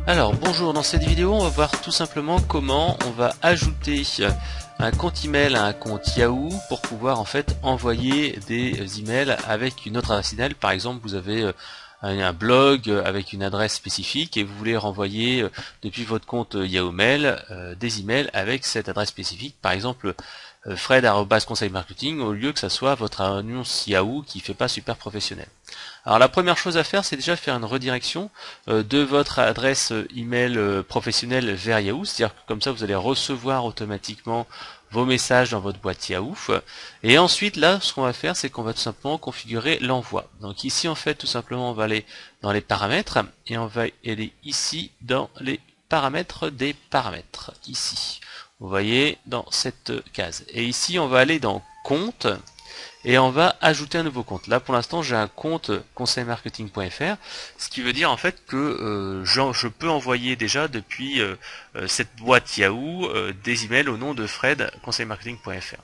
Alors bonjour, dans cette vidéo on va voir tout simplement comment on va ajouter un compte email à un compte Yahoo pour pouvoir en fait envoyer des emails avec une autre adresse email. Par exemple, vous avez un blog avec une adresse spécifique et vous voulez renvoyer depuis votre compte Yahoo Mail des emails avec cette adresse spécifique. Par exemple fred@conseilmarketing au lieu que ça soit votre annonce Yahoo qui fait pas super professionnel. Alors la première chose à faire, c'est déjà faire une redirection de votre adresse email professionnelle vers Yahoo, c'est-à-dire que comme ça vous allez recevoir automatiquement vos messages dans votre boîte Yahoo. Et ensuite là, ce qu'on va faire, c'est qu'on va tout simplement configurer l'envoi. Donc ici en fait, tout simplement, on va aller dans les paramètres et on va aller ici dans les paramètres des paramètres, ici. Vous voyez dans cette case. Et ici, on va aller dans compte. Et on va ajouter un nouveau compte. Là pour l'instant j'ai un compte conseilmarketing.fr, ce qui veut dire en fait que je peux envoyer déjà depuis cette boîte Yahoo des emails au nom de Fred conseilmarketing.fr.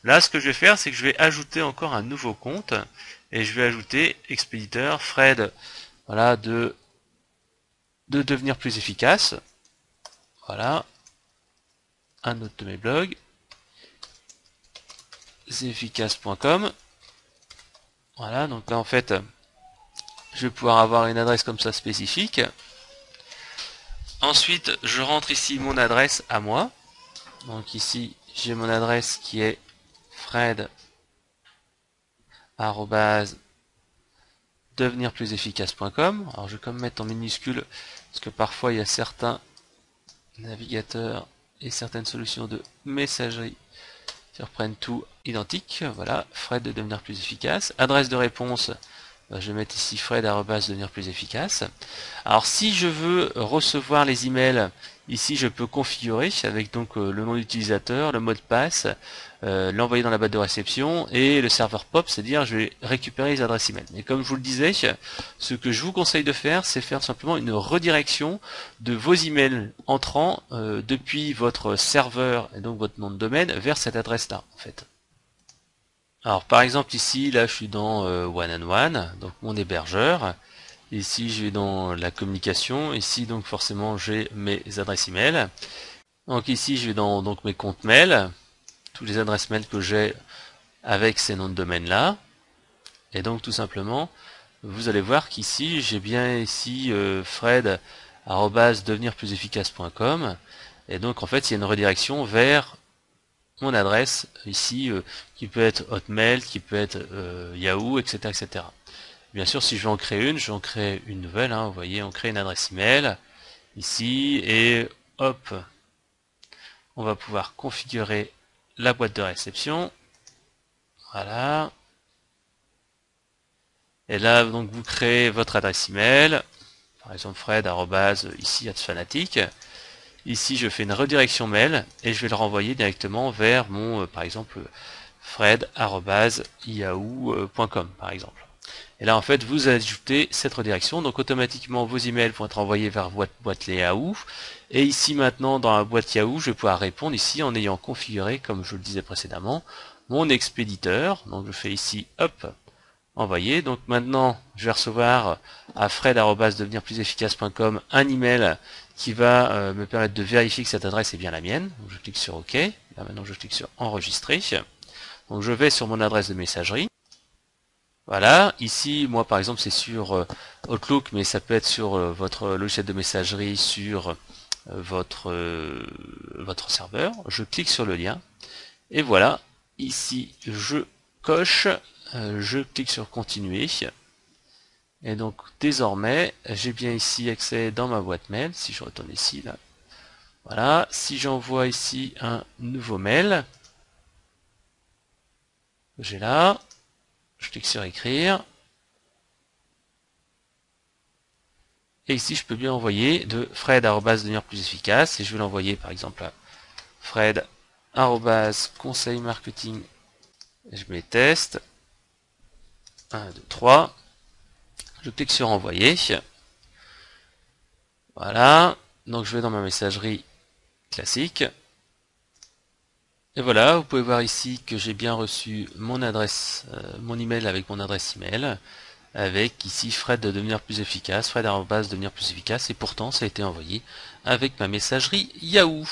Là ce que je vais faire, c'est que je vais ajouter encore un nouveau compte et je vais ajouter expéditeur Fred, voilà, de devenir plus efficace. Voilà, un autre de mes blogs, efficace.com. Voilà, donc là en fait je vais pouvoir avoir une adresse comme ça spécifique. Ensuite je rentre ici mon adresse à moi. Donc ici j'ai mon adresse qui est fred@devenirplusefficace.com. Alors je vais quand même mettre en minuscule parce que parfois il y a certains navigateurs et certaines solutions de messagerie qui reprennent tout identique. Voilà, Fred de devenir plus efficace. Adresse de réponse, je vais mettre ici Fred@devenir plus efficace. Alors si je veux recevoir les emails, ici je peux configurer avec donc le nom d'utilisateur, le mot de passe, l'envoyer dans la boîte de réception et le serveur POP, c'est-à-dire je vais récupérer les adresses email. Mais comme je vous le disais, ce que je vous conseille de faire, c'est faire simplement une redirection de vos emails entrants depuis votre serveur et donc votre nom de domaine vers cette adresse-là en fait. Alors par exemple ici, là je suis dans One and One, donc mon hébergeur. Ici je vais dans la communication, ici donc forcément j'ai mes adresses email. Donc ici je vais dans donc mes comptes mail, toutes les adresses mail que j'ai avec ces noms de domaine là. Et donc tout simplement, vous allez voir qu'ici j'ai bien ici fred@devenirplusefficace.com. Et donc en fait il y a une redirection vers mon adresse ici qui peut être Hotmail, qui peut être Yahoo, etc., etc. Bien sûr, si je vais en créer une, je vais en créer une nouvelle. Hein, vous voyez, on crée une adresse email ici et hop, on va pouvoir configurer la boîte de réception. Voilà. Et là, donc, vous créez votre adresse email. Par exemple, Fred ici @fanatic. Ici, je fais une redirection mail et je vais le renvoyer directement vers mon, par exemple, fred@yahoo.com, par exemple. Et là, en fait, vous ajoutez cette redirection. Donc, automatiquement, vos emails vont être envoyés vers votre boîte Yahoo. Et ici, maintenant, dans la boîte Yahoo, je vais pouvoir répondre ici en ayant configuré, comme je le disais précédemment, mon expéditeur. Donc, je fais ici, hop, envoyer. Donc, maintenant, je vais recevoir à fred@devenirplusefficace.com un email qui va me permettre de vérifier que cette adresse est bien la mienne. Donc, je clique sur OK. Là, maintenant, je clique sur enregistrer. Donc, je vais sur mon adresse de messagerie. Voilà, ici, moi par exemple, c'est sur Outlook, mais ça peut être sur votre logiciel de messagerie, sur votre serveur. Je clique sur le lien, et voilà, ici, je coche, je clique sur continuer, et donc désormais, j'ai bien ici accès dans ma boîte mail, si je retourne ici, là. Voilà, si j'envoie ici un nouveau mail, j'ai là, je clique sur écrire, et ici je peux bien envoyer de Fred@devenir plus efficace, et je vais l'envoyer par exemple à Fred@conseilmarketing, et je mets test, 1, 2, 3, je clique sur envoyer, voilà, donc je vais dans ma messagerie classique, et voilà, vous pouvez voir ici que j'ai bien reçu mon adresse, mon email avec mon adresse email. avec ici Fred de devenir plus efficace, Fred arrobase devenir plus efficace, et pourtant ça a été envoyé avec ma messagerie Yahoo.